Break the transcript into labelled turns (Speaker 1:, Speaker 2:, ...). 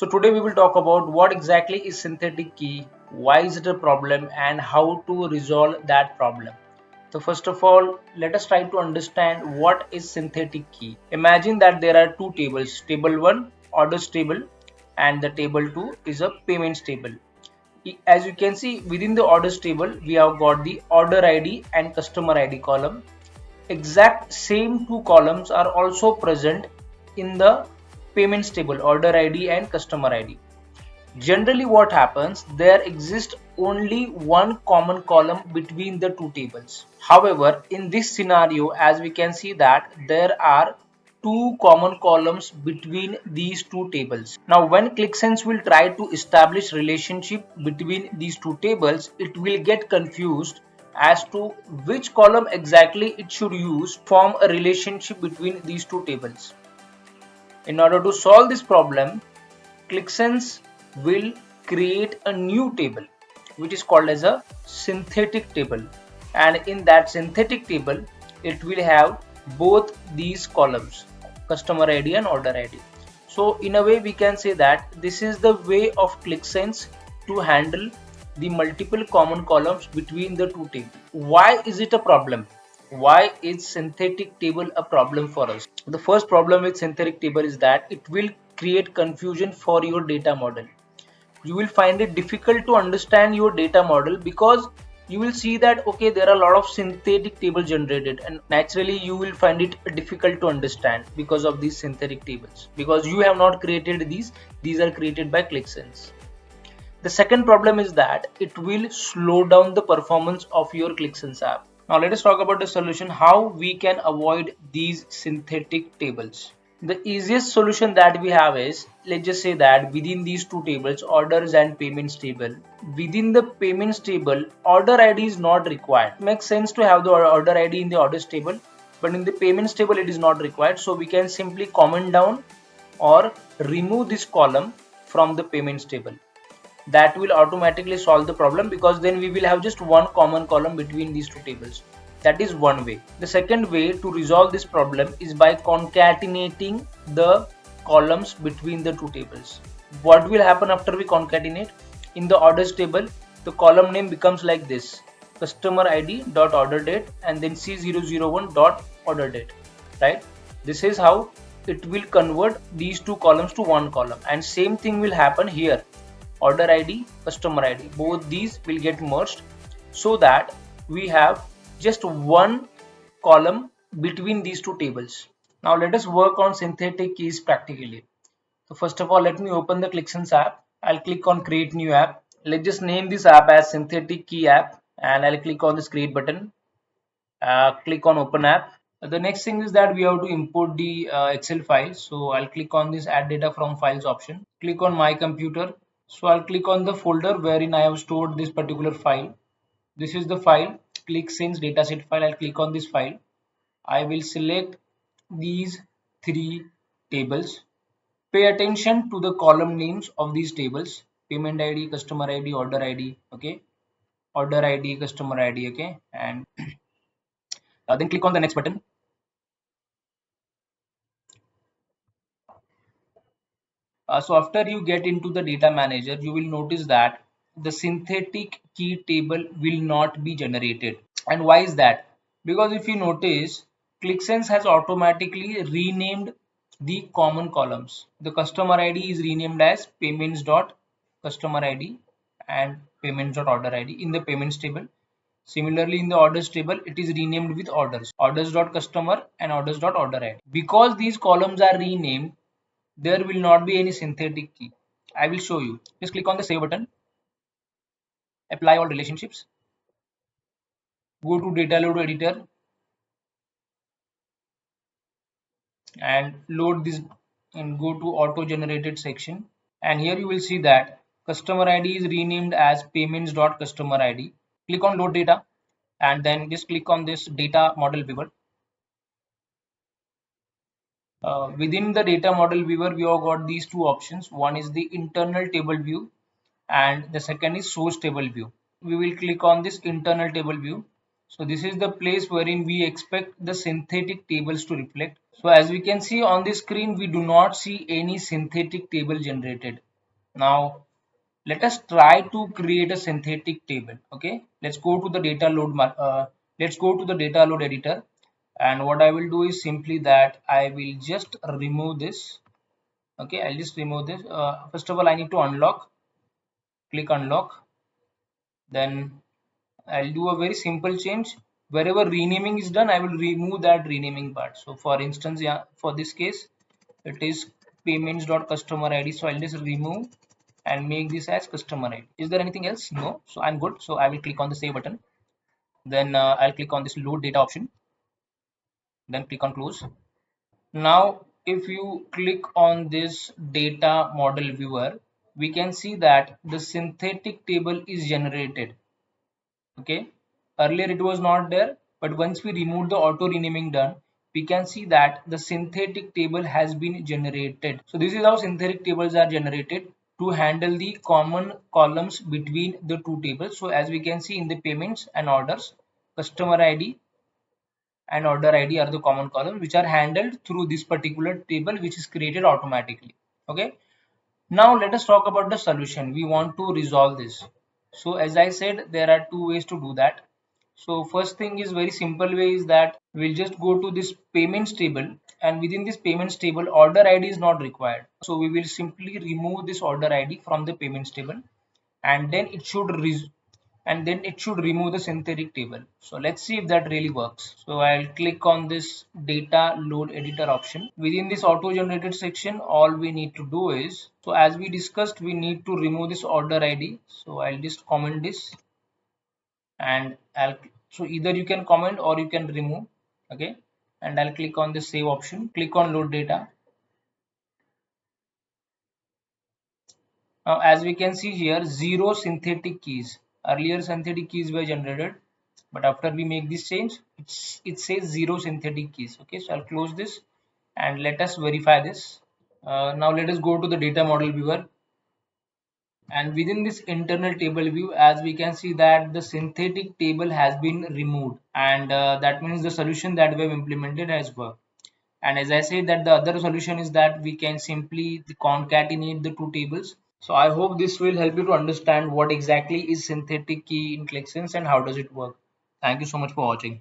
Speaker 1: So today we will talk about what exactly is synthetic key, why is it a problem, and how to resolve that problem. So first of all, let us try to understand what is synthetic key. Imagine that there are two tables, table 1 orders table and the table 2 is a payments table. As you can see, within the orders table we have got the order ID and customer ID column. Exact same two columns are also present in the payments table, order ID and customer ID. Generally what happens, there exists only one common column between the two tables. However, in this scenario, as we can see that there are two common columns between these two tables. Now when QlikSense will try to establish relationship between these two tables, it will get confused as to which column exactly it should use to form a relationship between these two tables. In order to solve this problem, QlikSense will create a new table which is called as a synthetic table, and in that synthetic table it will have both these columns, customer ID and order ID. So in a way we can say that this is the way of QlikSense to handle the multiple common columns between the two tables. Why is it a problem? Why is synthetic table a problem for us? The first problem with synthetic table is that it will create confusion for your data model. You will find it difficult to understand your data model because you will see that okay, there are a lot of synthetic tables generated, and naturally you will find it difficult to understand because of these synthetic tables, because you have not created these are created by QlikSense. The second problem is that it will slow down the performance of your QlikSense app. Now let us talk about the solution, how we can avoid these synthetic tables. The easiest solution that we have is, let's just say that within these two tables, orders and payments table, within the payments table, order ID is not required. It makes sense to have the order ID in the orders table, but in the payments table it is not required. So we can simply comment down or remove this column from the payments table. That will automatically solve the problem, because then we will have just one common column between these two tables. That is one way. The second way to resolve this problem is by concatenating the columns between the two tables. What will happen after we concatenate? In the orders table, the column name becomes like this: customer ID dot order date and then C001 dot order date, right? This is how it will convert these two columns to one column, and same thing will happen here. Order ID, customer ID, both these will get merged so that we have just one column between these two tables. Now let us work on synthetic keys practically. So first of all, let me open the QlikSense app. I'll click on create new app. Let's just name this app as synthetic key app, and I'll click on this create button. Click on open app. The next thing is that we have to import the Excel file. So I'll click on this add data from files option. Click on my computer. So I'll click on the folder wherein I have stored this particular file. This is the file, QlikSense dataset file. I'll click on this file. I will select these three tables. Pay attention to the column names of these tables: payment ID, customer ID, order ID. Okay, order ID, customer ID. Okay, and then click on the next button. So after you get into the data manager, you will notice that the synthetic key table will not be generated. And why is that? Because if you notice, QlikSense has automatically renamed the common columns. The customer ID is renamed as payments.customer ID and payments.order ID in the payments table. Similarly, in the orders table, it is renamed with orders.customer and orders.order ID. Because these columns are renamed, there will not be any synthetic key. I will show you. Just click on the save button, apply all relationships, go to data load editor and load this, and go to auto generated section, and here you will see that customer ID is renamed as payments.customer ID. Click on load data and then just click on this data model viewer. Within the data model viewer, we have got these two options. One is the internal table view and the second is source table view. We will click on this internal table view. So this is the place wherein we expect the synthetic tables to reflect. So as we can see on the screen, we do not see any synthetic table generated. Now let us try to create a synthetic table. Okay, let's go to the data load. Let's go to the data load editor, and what I will do is simply that I will just remove this. Okay, I'll just remove this. First of all, I need to unlock. Click unlock. Then I'll do a very simple change. Wherever renaming is done, I will remove that renaming part. So for instance, yeah, for this case, it is payments.customer ID. So I'll just remove and make this as customer ID. Is there anything else? No. So I'm good. So I will click on the save button. Then I'll click on this load data option. Then click on close. Now, if you click on this data model viewer, we can see that the synthetic table is generated. Okay, earlier it was not there, but once we remove the auto renaming done, we can see that the synthetic table has been generated. So this is how synthetic tables are generated to handle the common columns between the two tables. So as we can see in the payments and orders, customer ID and order ID are the common columns which are handled through this particular table, which is created automatically. Okay, now let us talk about the solution. We want to resolve this. So as I said, there are two ways to do that. So first thing is very simple way is that we'll just go to this payments table, and within this payments table order ID is not required. So we will simply remove this order ID from the payments table, and then it should remove the synthetic table. So let's see if that really works. So I'll click on this data load editor option. Within this auto generated section, all we need to do is, so as we discussed, we need to remove this order ID. So I'll just comment this, and so either you can comment or you can remove. Okay, and I'll click on the save option, click on load data. Now, as we can see here, zero synthetic keys. Earlier synthetic keys were generated, but after we make this change, it says zero synthetic keys. Okay, so I'll close this and let us verify this. Now let us go to the data model viewer, and within this internal table view, as we can see that the synthetic table has been removed, and that means the solution that we have implemented has worked. And as I said, that the other solution is that we can simply concatenate the two tables. So I hope this will help you to understand what exactly is synthetic key in QlikSense and how does it work. Thank you so much for watching.